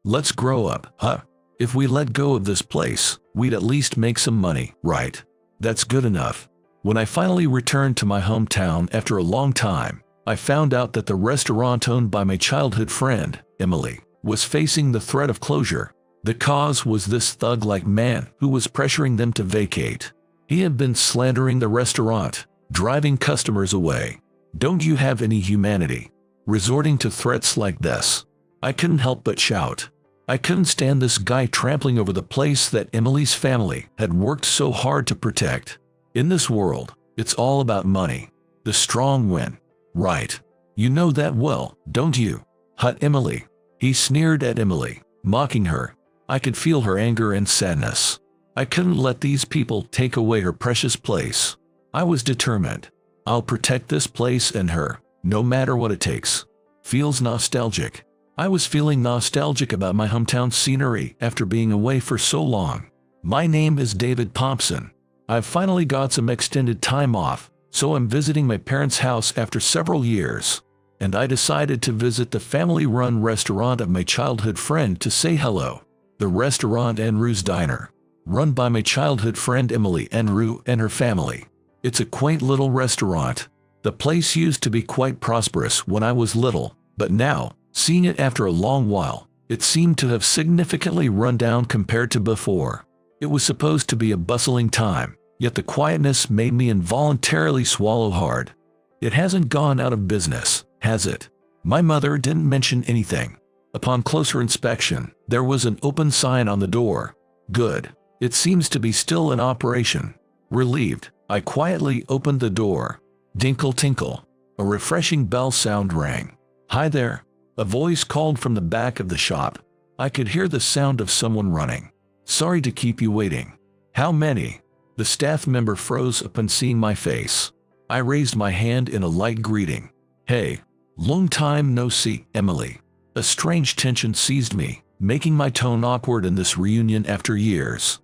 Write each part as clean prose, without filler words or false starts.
Let's grow up, huh? If we let go of this place, we'd at least make some money, right? That's good enough. When I finally returned to my hometown after a long time, I found out that the restaurant owned by my childhood friend, Emily, was facing the threat of closure. The cause was this thug-like man who was pressuring them to vacate. He had been slandering the restaurant, driving customers away. Don't you have any humanity? Resorting to threats like this. I couldn't help but shout. I couldn't stand this guy trampling over the place that Emily's family had worked so hard to protect. In this world, it's all about money. The strong win. Right. You know that well, don't you? Hut Emily. He sneered at Emily, mocking her. I could feel her anger and sadness. I couldn't let these people take away her precious place. I was determined. I'll protect this place and her, no matter what it takes. Feels nostalgic. I was feeling nostalgic about my hometown scenery after being away for so long. My name is David Thompson. I've finally got some extended time off, so I'm visiting my parents' house after several years. And I decided to visit the family-run restaurant of my childhood friend to say hello. The restaurant Enru's Diner, run by my childhood friend Emily Enru and her family. It's a quaint little restaurant. The place used to be quite prosperous when I was little, but now, seeing it after a long while, it seemed to have significantly run down compared to before. It was supposed to be a bustling time, yet the quietness made me involuntarily swallow hard. It hasn't gone out of business, has it? My mother didn't mention anything. Upon closer inspection, there was an open sign on the door. Good. It seems to be still in operation. Relieved, I quietly opened the door. Dinkle tinkle. A refreshing bell sound rang. Hi there. A voice called from the back of the shop. I could hear the sound of someone running. Sorry to keep you waiting. How many? The staff member froze upon seeing my face. I raised my hand in a light greeting. Hey. Long time no see, Emily. A strange tension seized me, making my tone awkward in this reunion after years.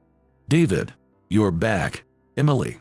David. You're back. Emily,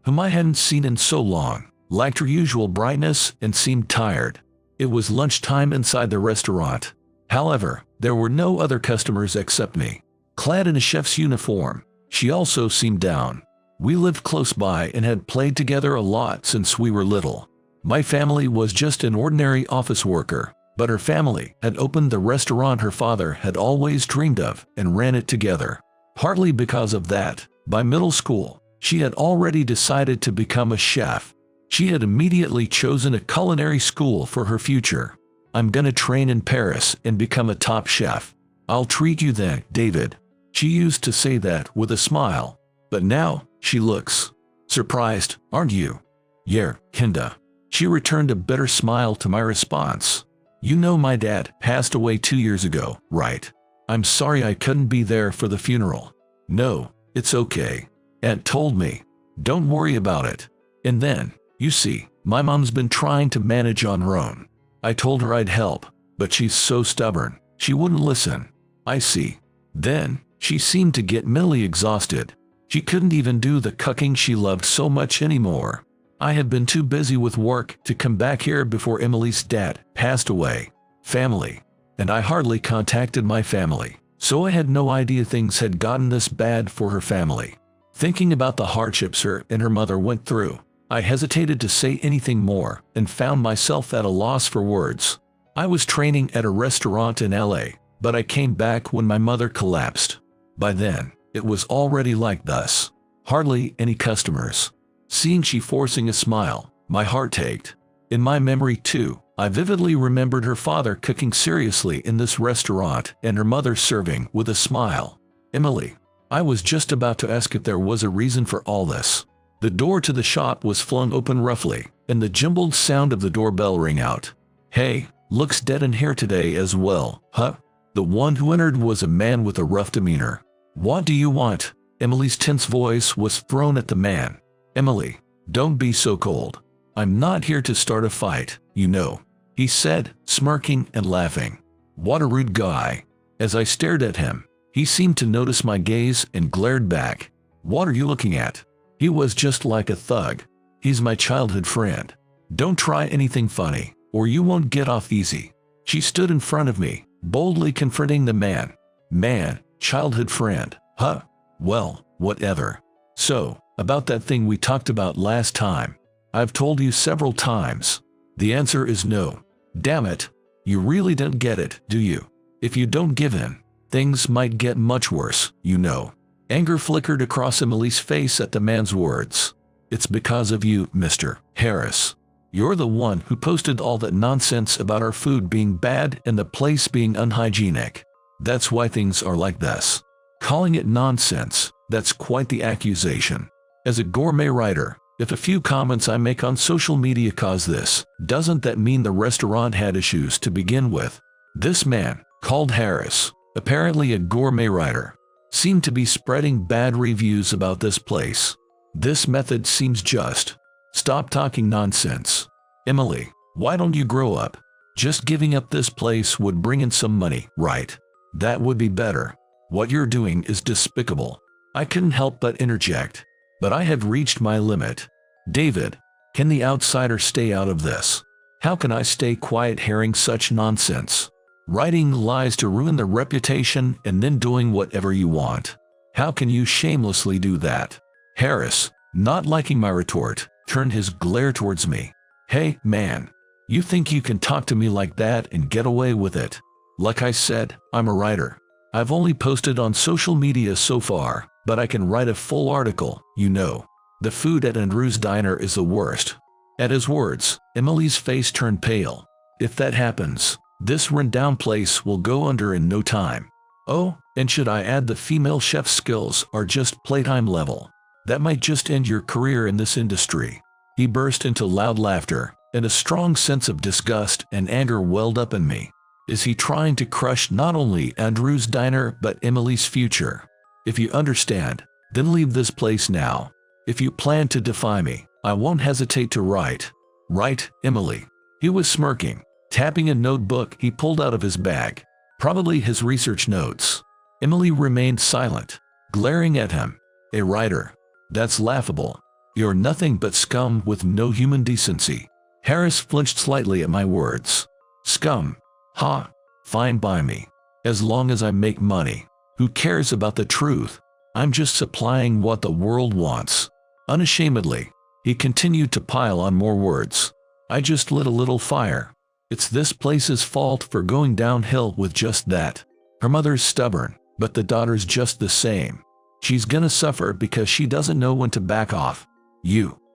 whom I hadn't seen in so long, lacked her usual brightness and seemed tired. It was lunchtime inside the restaurant. However, there were no other customers except me. Clad in a chef's uniform, she also seemed down. We lived close by and had played together a lot since we were little. My family was just an ordinary office worker, but her family had opened the restaurant her father had always dreamed of and ran it together. Partly because of that, by middle school, she had already decided to become a chef. She had immediately chosen a culinary school for her future. I'm gonna train in Paris and become a top chef. I'll treat you then, David. She used to say that with a smile, but now she looks surprised, aren't you? Yeah, kinda. She returned a bitter smile to my response. You know my dad passed away 2 years ago, right? I'm sorry I couldn't be there for the funeral. No, it's okay. Aunt told me. Don't worry about it. And then, you see, my mom's been trying to manage on her own. I told her I'd help, but she's so stubborn, she wouldn't listen. I see. Then, she seemed to get mentally exhausted. She couldn't even do the cooking she loved so much anymore. I had been too busy with work to come back here before Emily's dad passed away. Family. And I hardly contacted my family, so I had no idea things had gotten this bad for her family. Thinking about the hardships her and her mother went through, I hesitated to say anything more and found myself at a loss for words. I was training at a restaurant in LA, but I came back when my mother collapsed. By then, it was already like this. Hardly any customers. Seeing she forcing a smile, my heart ached. In my memory too, I vividly remembered her father cooking seriously in this restaurant and her mother serving with a smile. Emily. I was just about to ask if there was a reason for all this. The door to the shop was flung open roughly, and the jumbled sound of the doorbell rang out. Hey, looks dead in here today as well, huh? The one who entered was a man with a rough demeanor. What do you want? Emily's tense voice was thrown at the man. Emily, don't be so cold. I'm not here to start a fight, you know, he said, smirking and laughing. What a rude guy. As I stared at him, he seemed to notice my gaze and glared back. What are you looking at? He was just like a thug. He's my childhood friend. Don't try anything funny, or you won't get off easy. She stood in front of me, boldly confronting the man. Man, childhood friend, huh? Well, whatever. So, about that thing we talked about last time. I've told you several times. The answer is no. Damn it. You really don't get it, do you? If you don't give in, things might get much worse, you know. Anger flickered across Emily's face at the man's words. It's because of you, Mr. Harris. You're the one who posted all that nonsense about our food being bad and the place being unhygienic. That's why things are like this. Calling it nonsense, that's quite the accusation. As a gourmet writer, if a few comments I make on social media cause this, doesn't that mean the restaurant had issues to begin with? This man, called Harris, apparently a gourmet writer, seemed to be spreading bad reviews about this place. This method seems just. Stop talking nonsense. Emily, why don't you grow up? Just giving up this place would bring in some money, right? That would be better. What you're doing is despicable. I couldn't help but interject. But I have reached my limit. David, can the outsider stay out of this? How can I stay quiet hearing such nonsense? Writing lies to ruin the reputation and then doing whatever you want. How can you shamelessly do that? Harris, not liking my retort, turned his glare towards me. Hey, man. You think you can talk to me like that and get away with it? Like I said, I'm a writer. I've only posted on social media so far, but I can write a full article, you know. The food at Andrew's Diner is the worst. At his words, Emily's face turned pale. If that happens, this rundown place will go under in no time. Oh, and should I add the female chef's skills are just playtime level. That might just end your career in this industry. He burst into loud laughter, and a strong sense of disgust and anger welled up in me. Is he trying to crush not only Andrew's Diner but Emily's future? If you understand, then leave this place now. If you plan to defy me, I won't hesitate to write. Right, Emily? He was smirking, tapping a notebook he pulled out of his bag. Probably his research notes. Emily remained silent, glaring at him. A writer? That's laughable. You're nothing but scum with no human decency. Harris flinched slightly at my words. Scum? Ha! Fine by me. As long as I make money. Who cares about the truth? I'm just supplying what the world wants. Unashamedly, he continued to pile on more words. I just lit a little fire. It's this place's fault for going downhill with just that. Her mother's stubborn, but the daughter's just the same. She's gonna suffer because she doesn't know when to back off.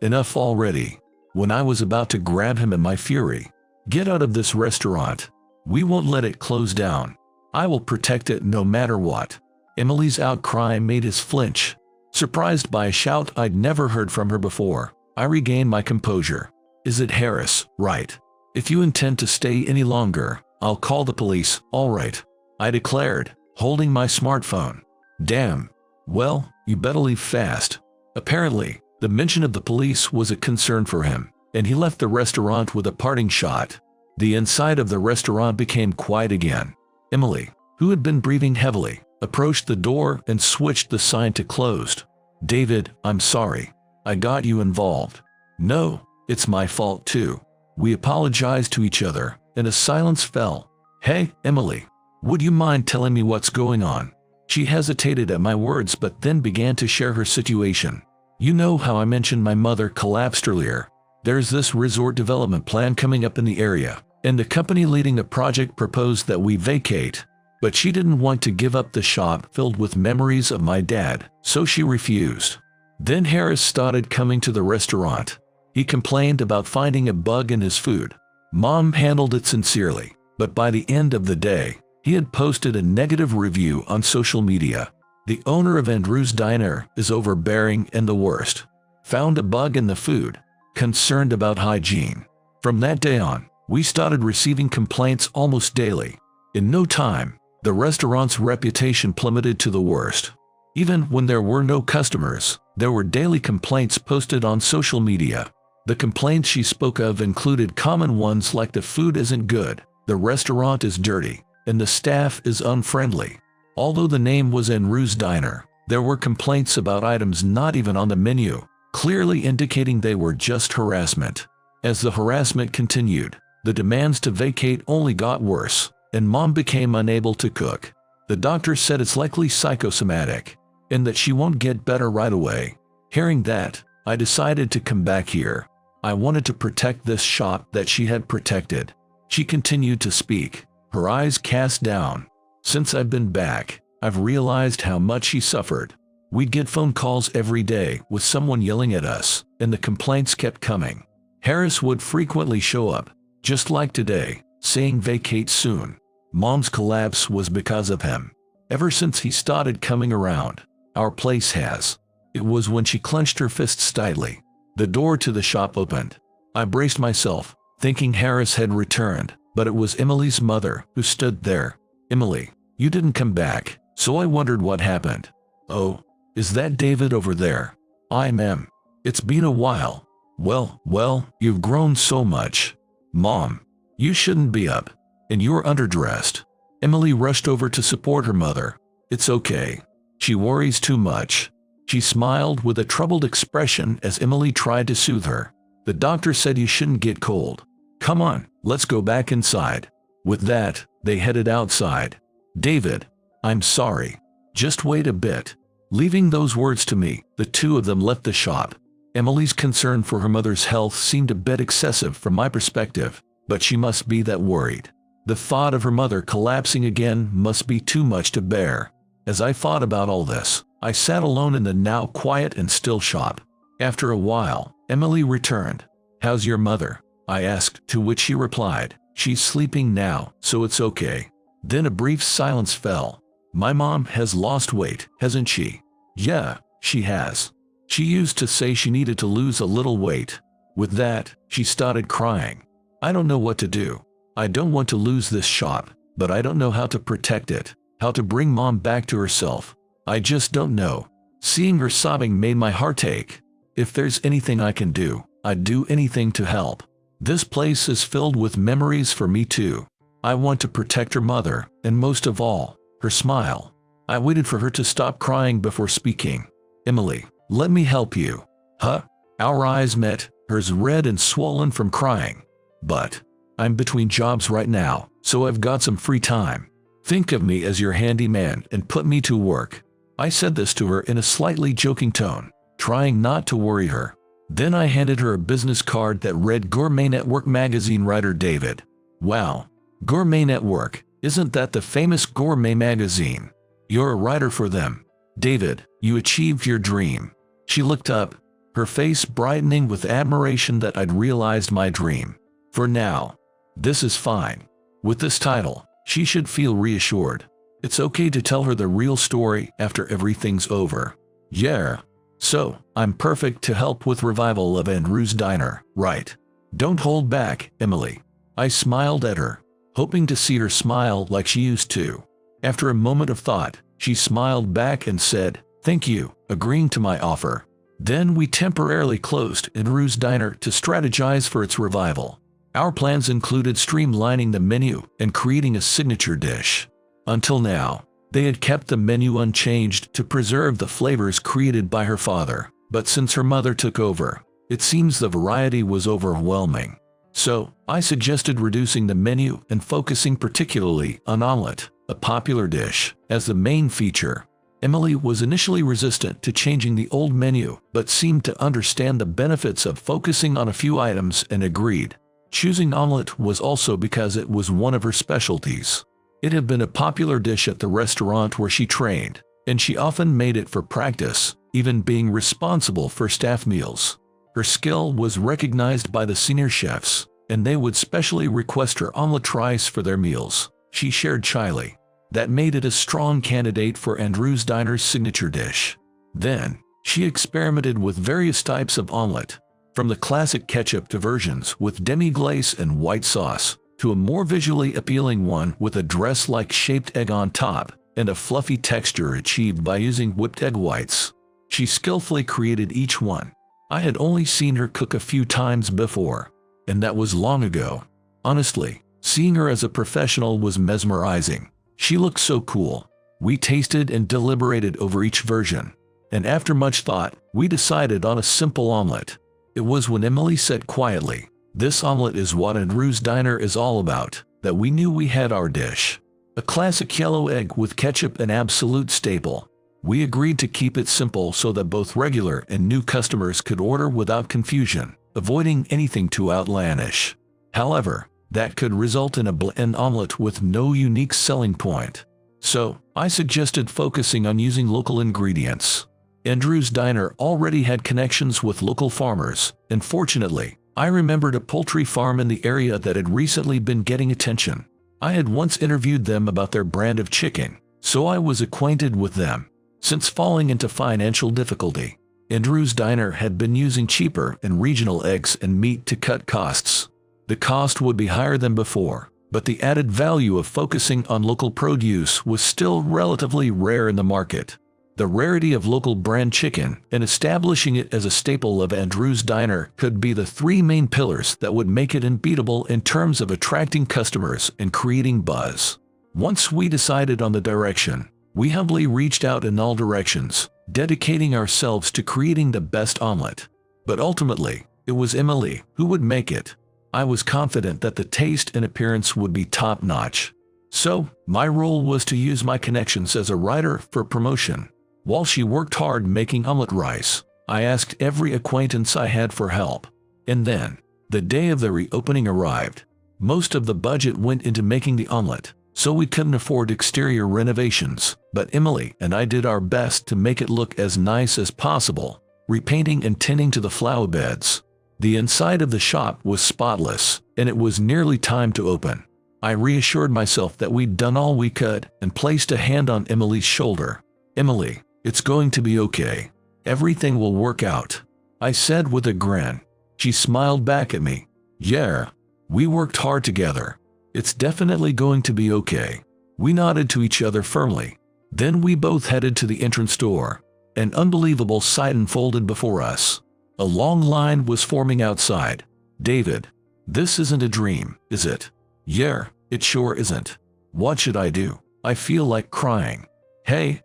Enough already. When I was about to grab him in my fury. Get out of this restaurant. We won't let it close down. I will protect it no matter what. Emily's outcry made his flinch. Surprised by a shout I'd never heard from her before, I regained my composure. Is it Harris, right? If you intend to stay any longer, I'll call the police, all right, I declared, holding my smartphone. Damn. Well, you better leave fast. Apparently, the mention of the police was a concern for him, and he left the restaurant with a parting shot. The inside of the restaurant became quiet again. Emily, who had been breathing heavily, approached the door and switched the sign to closed. David, I'm sorry. I got you involved. No, it's my fault too. We apologized to each other, and a silence fell. Hey, Emily, would you mind telling me what's going on? She hesitated at my words but then began to share her situation. You know how I mentioned my mother collapsed earlier. There's this resort development plan coming up in the area, and the company leading the project proposed that we vacate. But she didn't want to give up the shop filled with memories of my dad, so she refused. Then Harris started coming to the restaurant. He complained about finding a bug in his food. Mom handled it sincerely, but by the end of the day, he had posted a negative review on social media. The owner of Andrew's Diner is overbearing and the worst. Found a bug in the food. Concerned about hygiene. From that day on, we started receiving complaints almost daily. In no time, the restaurant's reputation plummeted to the worst. Even when there were no customers, there were daily complaints posted on social media. The complaints she spoke of included common ones like the food isn't good, the restaurant is dirty, and the staff is unfriendly. Although the name was Andrew's Diner, there were complaints about items not even on the menu, clearly indicating they were just harassment. As the harassment continued, the demands to vacate only got worse. and Mom became unable to cook. The doctor said it's likely psychosomatic, and that she won't get better right away. Hearing that, I decided to come back here. I wanted to protect this shop that she had protected. She continued to speak, her eyes cast down. Since I've been back, I've realized how much she suffered. We'd get phone calls every day with someone yelling at us, and the complaints kept coming. Harris would frequently show up, just like today, saying vacate soon. Mom's collapse was because of him. Ever since he started coming around, our place has. It was when she clenched her fists tightly. The door to the shop opened. I braced myself, thinking Harris had returned, but it was Emily's mother who stood there. Emily, you didn't come back, so I wondered what happened. Oh, is that David over there? I'm Em. It's been a while. Well, you've grown so much. Mom, you shouldn't be up, and you're underdressed. Emily rushed over to support her mother. It's okay. She worries too much. She smiled with a troubled expression as Emily tried to soothe her. The doctor said you shouldn't get cold. Come on, let's go back inside. With that, they headed outside. David, I'm sorry. Just wait a bit. Leaving those words to me, the two of them left the shop. Emily's concern for her mother's health seemed a bit excessive from my perspective, but she must be that worried. The thought of her mother collapsing again must be too much to bear. As I thought about all this, I sat alone in the now quiet and still shop. After a while, Emily returned. How's your mother? I asked, to which she replied, she's sleeping now, so it's okay. Then a brief silence fell. My mom has lost weight, hasn't she? Yeah, she has. She used to say she needed to lose a little weight. With that, she started crying. I don't know what to do. I don't want to lose this shop, but I don't know how to protect it, how to bring Mom back to herself. I just don't know. Seeing her sobbing made my heart ache. If there's anything I can do, I'd do anything to help. This place is filled with memories for me too. I want to protect her mother, and most of all, her smile. I waited for her to stop crying before speaking. Emily, let me help you. Huh? Our eyes met, hers red and swollen from crying. But I'm between jobs right now, so I've got some free time. Think of me as your handyman and put me to work. I said this to her in a slightly joking tone, trying not to worry her. Then I handed her a business card that read Gourmet Network magazine writer David. Wow, Gourmet Network, isn't that the famous gourmet magazine? You're a writer for them. David, you achieved your dream. She looked up, her face brightening with admiration that I'd realized my dream. For now, this is fine. With this title, she should feel reassured. It's okay to tell her the real story after everything's over. Yeah. So, I'm perfect to help with revival of Andrew's Diner, right? Don't hold back, Emily. I smiled at her, hoping to see her smile like she used to. After a moment of thought, she smiled back and said, thank you, agreeing to my offer. Then we temporarily closed Andrew's Diner to strategize for its revival. Our plans included streamlining the menu and creating a signature dish. Until now, they had kept the menu unchanged to preserve the flavors created by her father, but since her mother took over, it seems the variety was overwhelming. So, I suggested reducing the menu and focusing particularly on omelet, a popular dish, as the main feature. Emily was initially resistant to changing the old menu, but seemed to understand the benefits of focusing on a few items and agreed. Choosing omelet was also because it was one of her specialties. It had been a popular dish at the restaurant where she trained, and she often made it for practice, even being responsible for staff meals. Her skill was recognized by the senior chefs, and they would specially request her omelet rice for their meals, she shared shyly. That made it a strong candidate for Andrew's Diner's signature dish. Then, she experimented with various types of omelet, from the classic ketchup to versions with demi-glace and white sauce, to a more visually appealing one with a dress-like shaped egg on top and a fluffy texture achieved by using whipped egg whites. She skillfully created each one. I had only seen her cook a few times before, and that was long ago. Honestly, seeing her as a professional was mesmerizing. She looked so cool. We tasted and deliberated over each version, and after much thought, we decided on a simple omelet. It was when Emily said quietly, "This omelet is what Andrew's Diner is all about," that we knew we had our dish. A classic yellow egg with ketchup, an absolute staple. We agreed to keep it simple so that both regular and new customers could order without confusion, avoiding anything too outlandish. However, that could result in a bland omelet with no unique selling point. So, I suggested focusing on using local ingredients. Andrew's Diner already had connections with local farmers, and fortunately, I remembered a poultry farm in the area that had recently been getting attention. I had once interviewed them about their brand of chicken, so I was acquainted with them. Since falling into financial difficulty, Andrew's Diner had been using cheaper and regional eggs and meat to cut costs. The cost would be higher than before, but the added value of focusing on local produce was still relatively rare in the market. The rarity of local brand chicken and establishing it as a staple of Andrew's Diner could be the three main pillars that would make it unbeatable in terms of attracting customers and creating buzz. Once we decided on the direction, we humbly reached out in all directions, dedicating ourselves to creating the best omelet. But ultimately, it was Emily who would make it. I was confident that the taste and appearance would be top-notch. So, my role was to use my connections as a writer for promotion. While she worked hard making omelet rice, I asked every acquaintance I had for help. And then, the day of the reopening arrived. Most of the budget went into making the omelet, so we couldn't afford exterior renovations, but Emily and I did our best to make it look as nice as possible, repainting and tending to the flower beds. The inside of the shop was spotless, and it was nearly time to open. I reassured myself that we'd done all we could and placed a hand on Emily's shoulder. "Emily, it's going to be okay. Everything will work out," I said with a grin. She smiled back at me. "Yeah, we worked hard together. It's definitely going to be okay." We nodded to each other firmly. Then we both headed to the entrance door. An unbelievable sight unfolded before us. A long line was forming outside. "David, this isn't a dream, is it?" "Yeah, it sure isn't. What should I do? I feel like crying." Hey,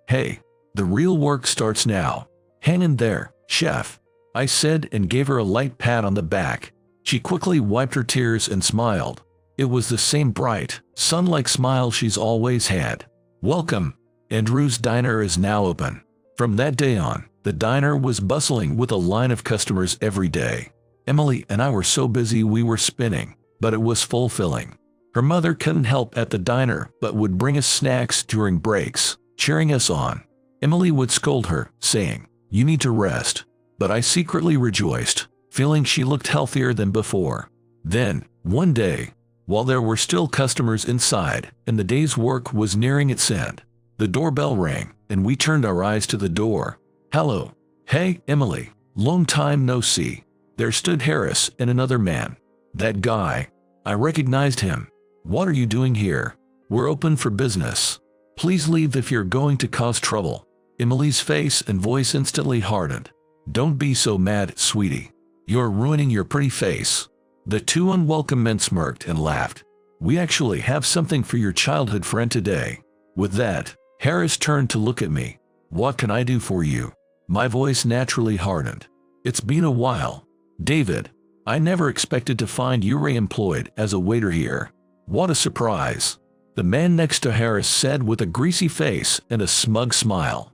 the real work starts now. Hang in there, chef," I said and gave her a light pat on the back. She quickly wiped her tears and smiled. It was the same bright, sun-like smile she's always had. "Welcome. Andrew's Diner is now open." From that day on, the diner was bustling with a line of customers every day. Emily and I were so busy we were spinning, but it was fulfilling. Her mother couldn't help at the diner but would bring us snacks during breaks, cheering us on. Emily would scold her, saying, "You need to rest," but I secretly rejoiced, feeling she looked healthier than before. Then, one day, while there were still customers inside and the day's work was nearing its end, the doorbell rang and we turned our eyes to the door. "Hello." "Hey, Emily. Long time no see." There stood Harris and another man. That guy. I recognized him. "What are you doing here? We're open for business. Please leave if you're going to cause trouble." Emily's face and voice instantly hardened. "Don't be so mad, sweetie. You're ruining your pretty face." The two unwelcome men smirked and laughed. "We actually have something for your childhood friend today." With that, Harris turned to look at me. "What can I do for you?" My voice naturally hardened. "It's been a while. David, I never expected to find you re-employed as a waiter here." "What a surprise," the man next to Harris said with a greasy face and a smug smile.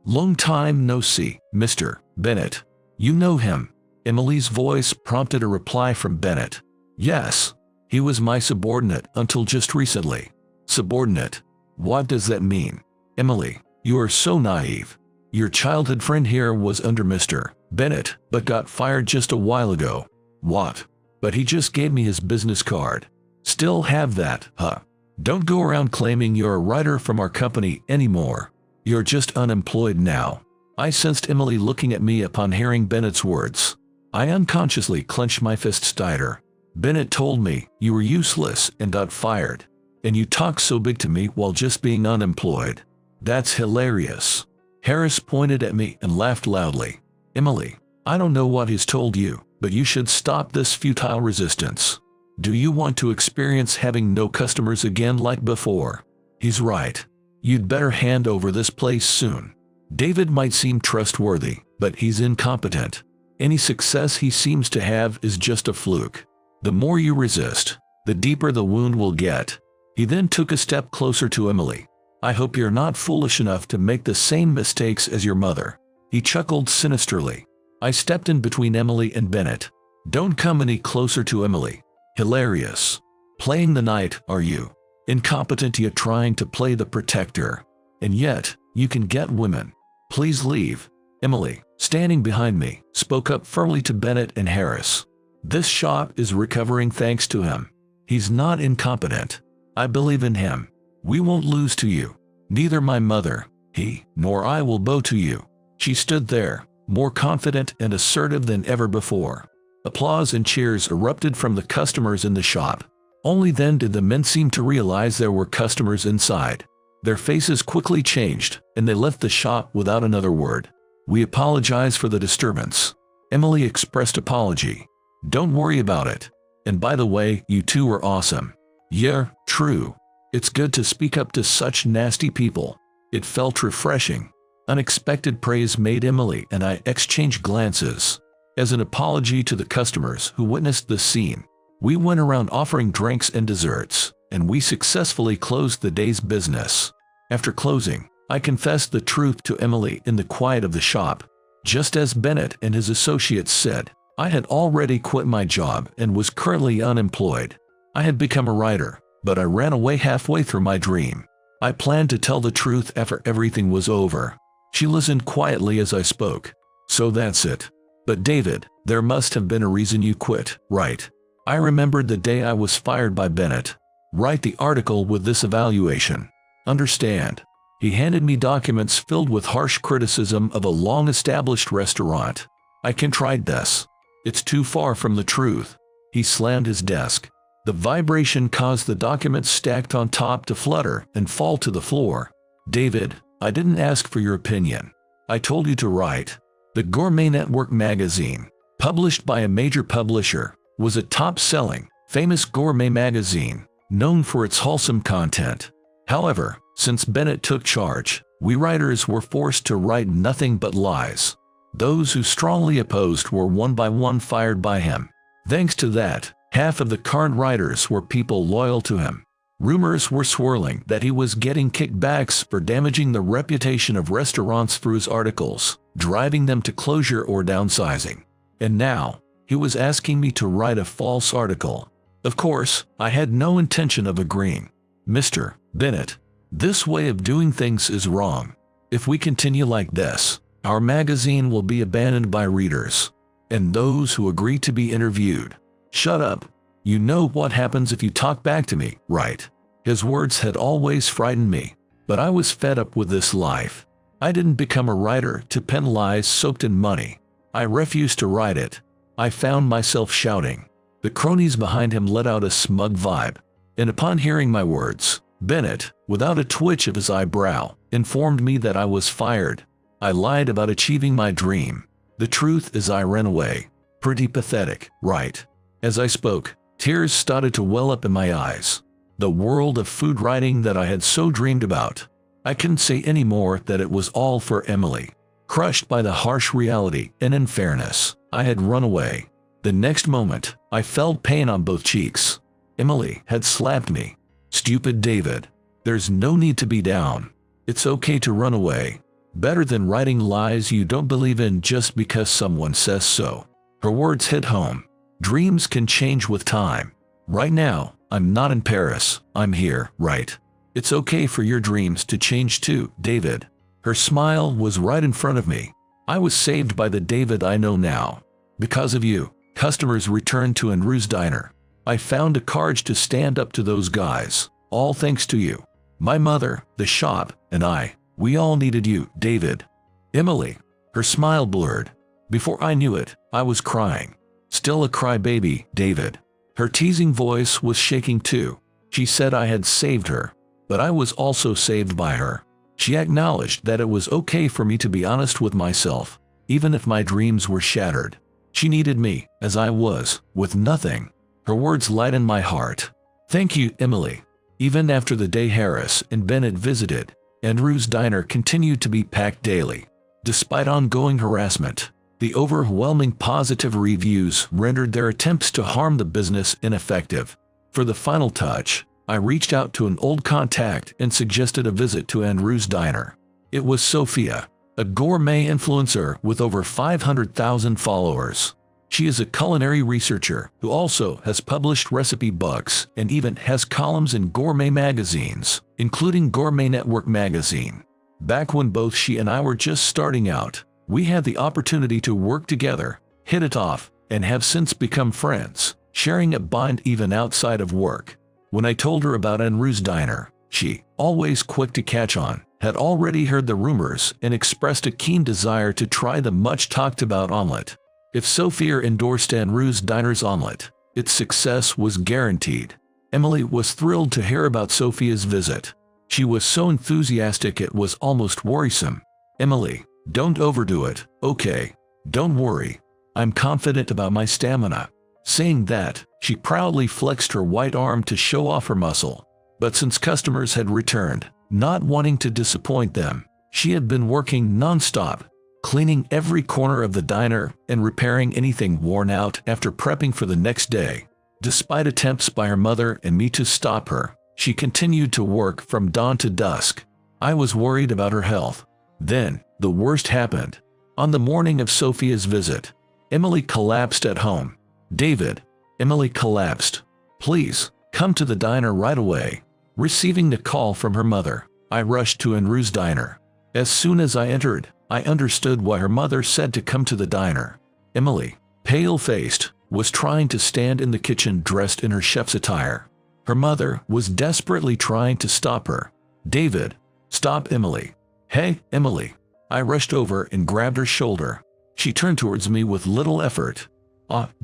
"Long time no see, Mr. Bennett. You know him?" Emily's voice prompted a reply from Bennett. "Yes. He was my subordinate until just recently." "Subordinate? What does that mean?" "Emily, you are so naive. Your childhood friend here was under Mr. Bennett, but got fired just a while ago." "What? But he just gave me his business card." "Still have that, huh? Don't go around claiming you're a writer from our company anymore. You're just unemployed now." I sensed Emily looking at me upon hearing Bennett's words. I unconsciously clenched my fists tighter. "Bennett told me you were useless and got fired. And you talk so big to me while just being unemployed. That's hilarious." Harris pointed at me and laughed loudly. "Emily, I don't know what he's told you, but you should stop this futile resistance. Do you want to experience having no customers again like before? He's right. You'd better hand over this place soon. David might seem trustworthy, but he's incompetent. Any success he seems to have is just a fluke. The more you resist, the deeper the wound will get. He then took a step closer to Emily. I hope you're not foolish enough to make the same mistakes as your mother. He chuckled sinisterly. I stepped in between Emily and Bennett. Don't come any closer to Emily. Hilarious. Playing the knight, are you? Incompetent yet trying to play the protector. And yet, you can get women. Please leave. Emily, standing behind me, spoke up firmly to Bennett and Harris. This shop is recovering thanks to him. He's not incompetent. I believe in him. We won't lose to you. Neither my mother, he, nor I will bow to you. She stood there, more confident and assertive than ever before. Applause and cheers erupted from the customers in the shop. Only then did the men seem to realize there were customers inside. Their faces quickly changed, and they left the shop without another word. We apologize for the disturbance. Emily expressed apology. Don't worry about it. And by the way, you two were awesome. Yeah, true. It's good to speak up to such nasty people. It felt refreshing. Unexpected praise made Emily and I exchange glances. As an apology to the customers who witnessed the scene, we went around offering drinks and desserts, and we successfully closed the day's business. After closing, I confessed the truth to Emily in the quiet of the shop. Just as Bennett and his associates said, I had already quit my job and was currently unemployed. I had become a writer, but I ran away halfway through my dream. I planned to tell the truth after everything was over. She listened quietly as I spoke. So that's it. But David, there must have been a reason you quit, right? I remembered the day I was fired by Bennett. Write the article with this evaluation. Understand? He handed me documents filled with harsh criticism of a long-established restaurant. I can try this. It's too far from the truth. He slammed his desk. The vibration caused the documents stacked on top to flutter and fall to the floor. David, I didn't ask for your opinion. I told you to write. The Gourmet Network magazine, published by a major publisher, was a top-selling, famous gourmet magazine, known for its wholesome content. However, since Bennett took charge, we writers were forced to write nothing but lies. Those who strongly opposed were one by one fired by him. Thanks to that, half of the current writers were people loyal to him. Rumors were swirling that he was getting kickbacks for damaging the reputation of restaurants through his articles, driving them to closure or downsizing. And now, he was asking me to write a false article. Of course, I had no intention of agreeing. Mr. Bennett, this way of doing things is wrong. If we continue like this, our magazine will be abandoned by readers and those who agree to be interviewed. Shut up. You know what happens if you talk back to me, right? His words had always frightened me, but I was fed up with this life. I didn't become a writer to pen lies soaked in money. I refused to write it. I found myself shouting. The cronies behind him let out a smug vibe, and upon hearing my words, Bennett, without a twitch of his eyebrow, informed me that I was fired. I lied about achieving my dream. The truth is I ran away. Pretty pathetic, right? As I spoke, tears started to well up in my eyes. The world of food writing that I had so dreamed about. I couldn't say anymore that it was all for Emily. Crushed by the harsh reality and unfairness, I had run away. The next moment, I felt pain on both cheeks. Emily had slapped me. Stupid David. There's no need to be down. It's okay to run away. Better than writing lies you don't believe in just because someone says so. Her words hit home. Dreams can change with time. Right now, I'm not in Paris. I'm here, right? It's okay for your dreams to change too, David. Her smile was right in front of me. I was saved by the David I know now. Because of you, customers returned to Andrew's diner. I found the courage to stand up to those guys. All thanks to you. My mother, the shop, and I. We all needed you, David. Emily. Her smile blurred. Before I knew it, I was crying. Still a crybaby, David. Her teasing voice was shaking too. She said I had saved her, but I was also saved by her. She acknowledged that it was okay for me to be honest with myself, even if my dreams were shattered. She needed me, as I was, with nothing. Her words lightened my heart. Thank you, Emily. Even after the day Harris and Bennett visited, Andrew's diner continued to be packed daily. Despite ongoing harassment, the overwhelming positive reviews rendered their attempts to harm the business ineffective. For the final touch, I reached out to an old contact and suggested a visit to Andrew's Diner. It was Sophia, a gourmet influencer with over 500,000 followers. She is a culinary researcher who also has published recipe books and even has columns in gourmet magazines, including Gourmet Network magazine. Back when both she and I were just starting out, we had the opportunity to work together, hit it off, and have since become friends, sharing a bond even outside of work. When I told her about Andrew's Diner, she, always quick to catch on, had already heard the rumors and expressed a keen desire to try the much-talked-about omelet. If Sophia endorsed Andrew's Diner's omelet, its success was guaranteed. Emily was thrilled to hear about Sophia's visit. She was so enthusiastic it was almost worrisome. "Emily, don't overdo it, okay? Don't worry. I'm confident about my stamina." Saying that, she proudly flexed her white arm to show off her muscle. But since customers had returned, not wanting to disappoint them, she had been working non-stop, cleaning every corner of the diner and repairing anything worn out after prepping for the next day. Despite attempts by her mother and me to stop her, she continued to work from dawn to dusk. I was worried about her health. Then, the worst happened. On the morning of Sophia's visit, Emily collapsed at home. "David," Emily collapsed. "Please, come to the diner right away." Receiving the call from her mother, I rushed to Andrew's Diner. As soon as I entered, I understood why her mother said to come to the diner. Emily, pale-faced, was trying to stand in the kitchen dressed in her chef's attire. Her mother was desperately trying to stop her. "David, stop Emily." "Hey, Emily." I rushed over and grabbed her shoulder. She turned towards me with little effort.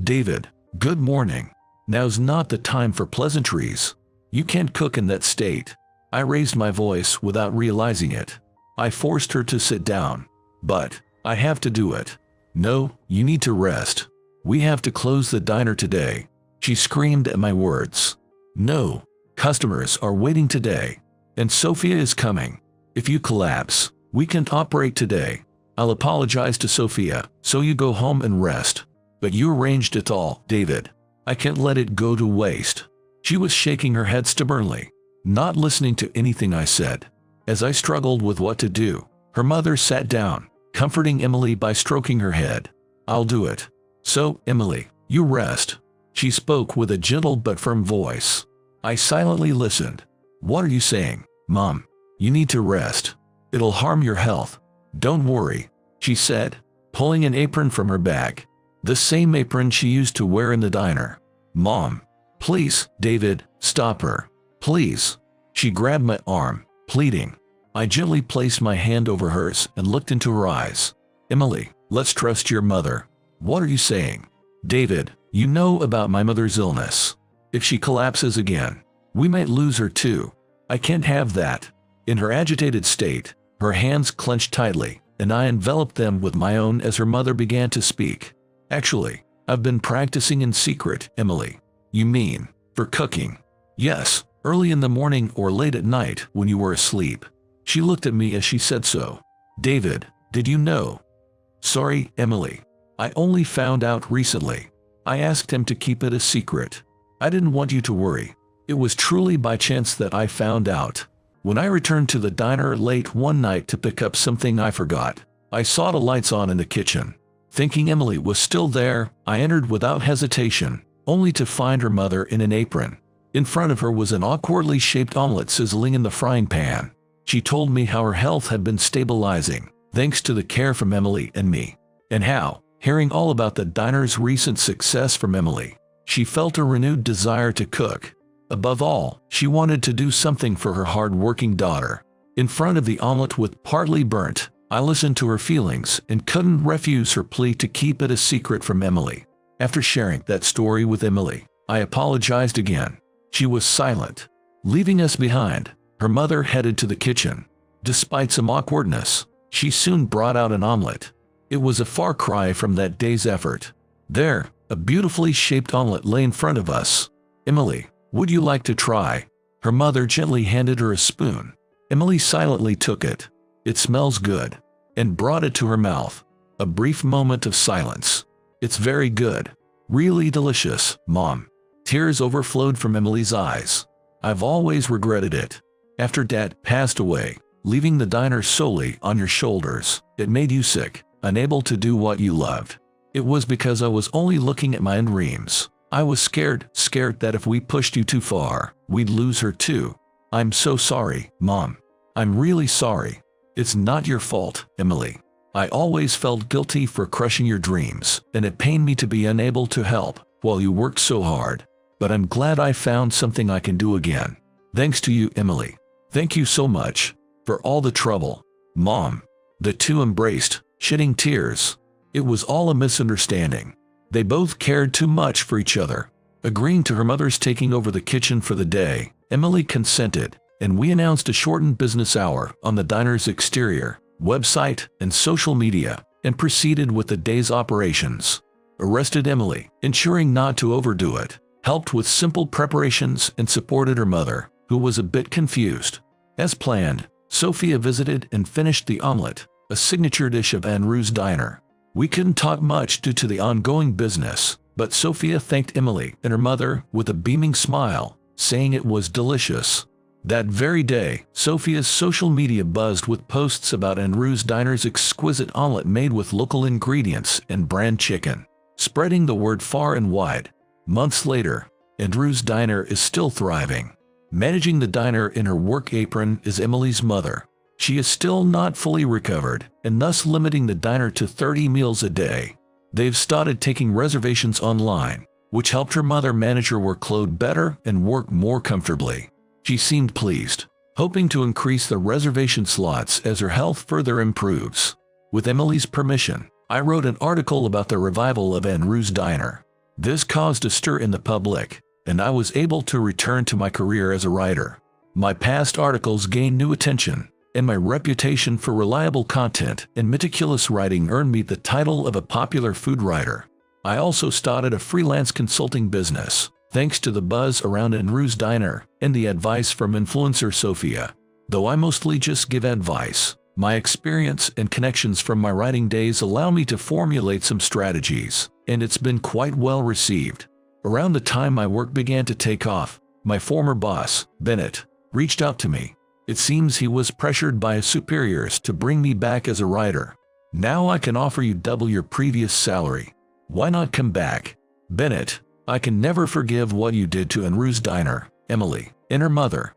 David, good morning. Now's not the time for pleasantries. You can't cook in that state." I raised my voice without realizing it. I forced her to sit down. "But, I have to do it." "No, you need to rest. We have to close the diner today." She screamed at my words. "No, customers are waiting today. And Sophia is coming. If you collapse, we can't operate today. I'll apologize to Sophia, so you go home and rest. But you arranged it all, David. I can't let it go to waste." She was shaking her head stubbornly, not listening to anything I said. As I struggled with what to do, her mother sat down, comforting Emily by stroking her head. "I'll do it. So, Emily, you rest." She spoke with a gentle but firm voice. I silently listened. "What are you saying, Mom? You need to rest. It'll harm your health." "Don't worry," she said, pulling an apron from her bag. The same apron she used to wear in the diner. "Mom, please, David, stop her. Please." She grabbed my arm, pleading. I gently placed my hand over hers and looked into her eyes. "Emily, let's trust your mother." "What are you saying?" "David, you know about my mother's illness. If she collapses again, we might lose her too. I can't have that." In her agitated state, her hands clenched tightly, and I enveloped them with my own as her mother began to speak. "Actually, I've been practicing in secret, Emily." "You mean, for cooking?" "Yes, early in the morning or late at night when you were asleep." She looked at me as she said so. "David, did you know?" "Sorry, Emily. I only found out recently. I asked him to keep it a secret. I didn't want you to worry. It was truly by chance that I found out. When I returned to the diner late one night to pick up something I forgot, I saw the lights on in the kitchen. Thinking Emily was still there, I entered without hesitation, only to find her mother in an apron. In front of her was an awkwardly shaped omelet sizzling in the frying pan. She told me how her health had been stabilizing, thanks to the care from Emily and me, and how, hearing all about the diner's recent success from Emily, she felt a renewed desire to cook. Above all, she wanted to do something for her hard-working daughter. In front of the omelet with partly burnt, I listened to her feelings and couldn't refuse her plea to keep it a secret from Emily. After sharing that story with Emily, I apologized again. She was silent. Leaving us behind, her mother headed to the kitchen. Despite some awkwardness, she soon brought out an omelet. It was a far cry from that day's effort. There, a beautifully shaped omelet lay in front of us. "Emily, would you like to try?" Her mother gently handed her a spoon. Emily silently took it. "It smells good," and brought it to her mouth. A brief moment of silence. "It's very good. Really delicious, Mom." Tears overflowed from Emily's eyes. I've always regretted it. After Dad passed away, leaving the diner solely on your shoulders, it made you sick, unable to do what you loved. It was because I was only looking at my own dreams. I was scared that if we pushed you too far, we'd lose her too. I'm so sorry, Mom. I'm really sorry. It's not your fault, Emily. I always felt guilty for crushing your dreams, and it pained me to be unable to help while you worked so hard. But I'm glad I found something I can do again. Thanks to you, Emily. Thank you so much for all the trouble, Mom. The two embraced, shedding tears. It was all a misunderstanding. They both cared too much for each other. Agreeing to her mother's taking over the kitchen for the day, Emily consented, and we announced a shortened business hour on the diner's exterior, website, and social media, and proceeded with the day's operations. Arrested Emily, ensuring not to overdo it, helped with simple preparations and supported her mother, who was a bit confused. As planned, Sophia visited and finished the omelette, a signature dish of Andrew's diner. We couldn't talk much due to the ongoing business, but Sophia thanked Emily and her mother with a beaming smile, saying it was delicious. That very day, Sophia's social media buzzed with posts about Andrew's diner's exquisite omelette made with local ingredients and brand chicken, spreading the word far and wide. Months later, Andrew's diner is still thriving. Managing the diner in her work apron is Emily's mother. She is still not fully recovered, and thus limiting the diner to 30 meals a day. They've started taking reservations online, which helped her mother manage her workload better and work more comfortably. She seemed pleased, hoping to increase the reservation slots as her health further improves. With Emily's permission, I wrote an article about the revival of Andrew's diner. This caused a stir in the public, and I was able to return to my career as a writer. My past articles gained new attention, and my reputation for reliable content and meticulous writing earned me the title of a popular food writer. I also started a freelance consulting business, thanks to the buzz around Andrew's diner and the advice from influencer Sophia. Though I mostly just give advice, my experience and connections from my writing days allow me to formulate some strategies, and it's been quite well received. Around the time my work began to take off, my former boss, Bennett, reached out to me. It seems he was pressured by his superiors to bring me back as a writer. Now I can offer you double your previous salary. Why not come back? Bennett, I can never forgive what you did to Andrew's diner, Emily, and her mother.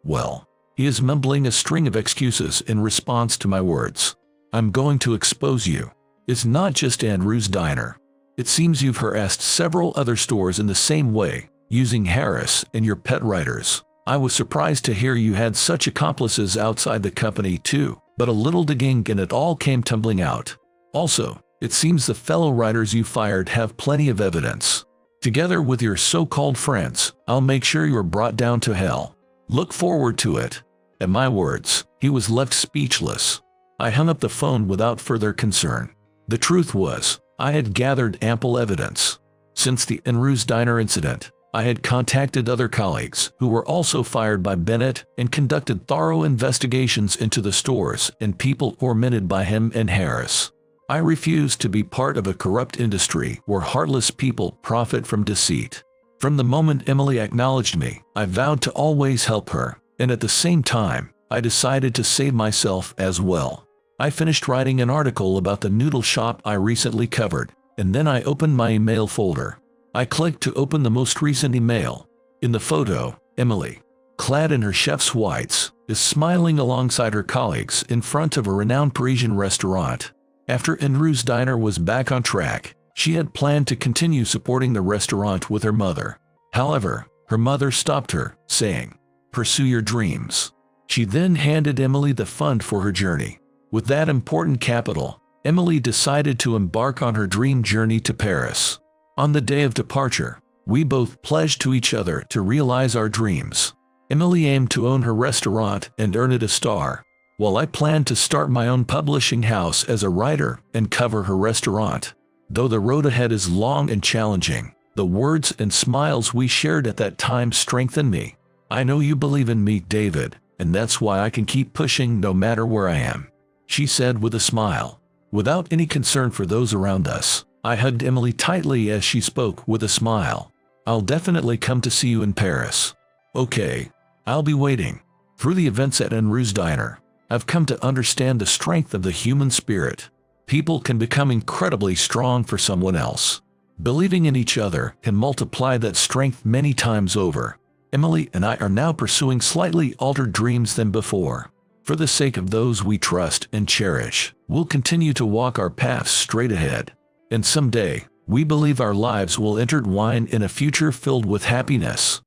Well. He is mumbling a string of excuses in response to my words. I'm going to expose you. It's not just Andrew's diner. It seems you've harassed several other stores in the same way, using Harris and your pet writers. I was surprised to hear you had such accomplices outside the company too, but a little digging and it all came tumbling out. Also, it seems the fellow writers you fired have plenty of evidence. Together with your so-called friends, I'll make sure you're brought down to hell. Look forward to it. At my words, he was left speechless. I hung up the phone without further concern. The truth was, I had gathered ample evidence. Since the Andrew's diner incident, I had contacted other colleagues who were also fired by Bennett and conducted thorough investigations into the stores and people tormented by him and Harris. I refused to be part of a corrupt industry where heartless people profit from deceit. From the moment Emily acknowledged me, I vowed to always help her, and at the same time, I decided to save myself as well. I finished writing an article about the noodle shop I recently covered, and then I opened my email folder. I clicked to open the most recent email. In the photo, Emily, clad in her chef's whites, is smiling alongside her colleagues in front of a renowned Parisian restaurant. After Andrew's diner was back on track, she had planned to continue supporting the restaurant with her mother. However, her mother stopped her, saying, "Pursue your dreams." She then handed Emily the fund for her journey. With that important capital, Emily decided to embark on her dream journey to Paris. On the day of departure, we both pledged to each other to realize our dreams. Emily aimed to own her restaurant and earn it a star, while I planned to start my own publishing house as a writer and cover her restaurant. Though the road ahead is long and challenging, the words and smiles we shared at that time strengthened me. I know you believe in me, David, and that's why I can keep pushing no matter where I am, she said with a smile. Without any concern for those around us, I hugged Emily tightly as she spoke with a smile. I'll definitely come to see you in Paris. Okay, I'll be waiting. Through the events at Enru's Diner, I've come to understand the strength of the human spirit. People can become incredibly strong for someone else. Believing in each other can multiply that strength many times over. Emily and I are now pursuing slightly altered dreams than before. For the sake of those we trust and cherish, we'll continue to walk our paths straight ahead. And someday, we believe our lives will intertwine in a future filled with happiness.